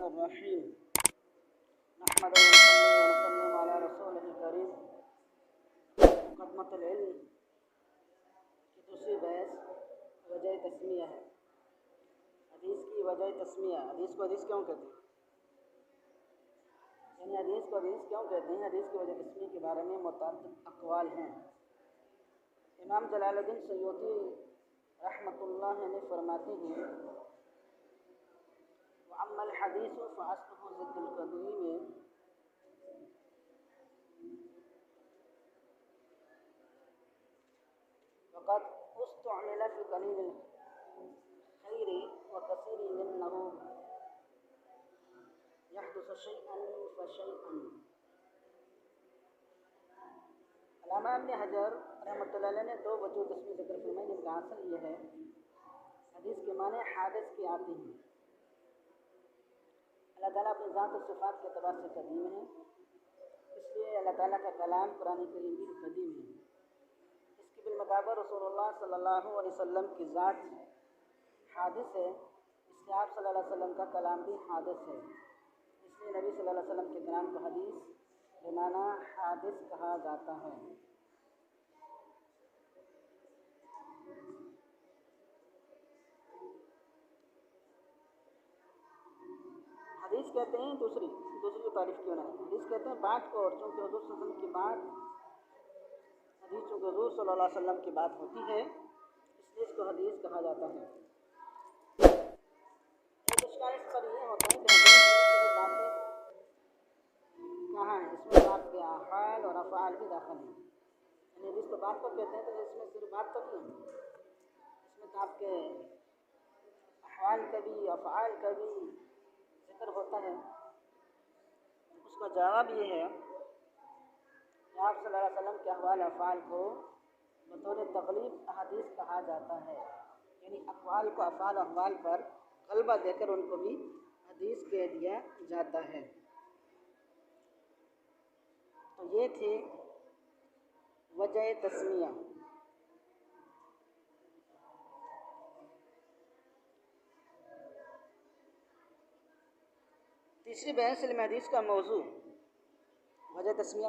الرحیم نحمد ونصلی علی رسول الکریم مقدمۃ العلم کی دوسری بحث وجہ تسمیہ ہے۔ حدیث کی وجہ تسمیہ، حدیث کو حدیث کیوں کہتے ہیں؟ یعنی حدیث کو حدیث کیوں کہتے ہیں؟ حدیث کی وجہ تسمیہ کے بارے میں متعدد اقوال ہیں۔ امام جلال الدین سیوطی رحمۃ اللہ نے فرماتے ہیں وَأَمَّا الْحَدِيثُ فَأَصْلُهُ ضِدُّ الْقَدِيمِ وقد استعمل في قليل الخير وكثير منه يحدث شيئا فشيئا۔ علامہ ابن حجر رحمۃ اللہ علیہ نے دو وجوہ تسمیہ ذکر فرمائی، جن کا حاصل یہ ہے حدیث کے معنی حادث کے آتے ہیں۔ اللہ تعالیٰ اپنی ذات و صفات کے اعتبار سے قدیم ہے، اس لیے اللہ تعالیٰ کا کلام قرآن کریم بھی قدیم ہے۔ اس کی بالمقابل رسول اللہ صلی اللہ علیہ وسلم کی ذات حادث ہے، اس لیے آپ صلی اللہ علیہ وسلم کا کلام بھی حادث ہے۔ اس لیے نبی صلی اللہ علیہ وسلم کے کلام کو حدیث بمعنی حادث کہا جاتا ہے۔ حدیث کہتے ہیں دوسری تعریف کیوں نہ ہے، حدیث کہتے ہیں بات کو، اور چونکہ حضور صلی اللہ علیہ وسلم کی بات، حدیث چونکہ حضور صلی اللہ علیہ وسلم کی بات ہوتی ہے، اس لیے اس کو حدیث کہا جاتا ہے۔ ایک اشکال اس پر یہ ہوتا ہے کہ حدیث میں باتیں کہاں ہیں؟ اس میں آپ کے احوال اور افعال بھی داخل ہیں۔ یعنی حدیث کو بات کو کہتے ہیں تو اس میں صرف بات تو نہیں ہے، اس میں تو آپ کے احوال کا بھی افعال کا بھی ذکر ہوتا ہے۔ اس کا جواب یہ ہے کہ آپ صلی اللہ علیہ وسلم کے احوال افعال کو بطور تغلیب احادیث کہا جاتا ہے، یعنی اقوال کو افعال و احوال پر غلبہ دے کر ان کو بھی حدیث کہہ دیا جاتا ہے۔ تو یہ تھی وجہ تسمیہ۔ تیسری بحث علم حدیث کا موضوع وجہ تسمیہ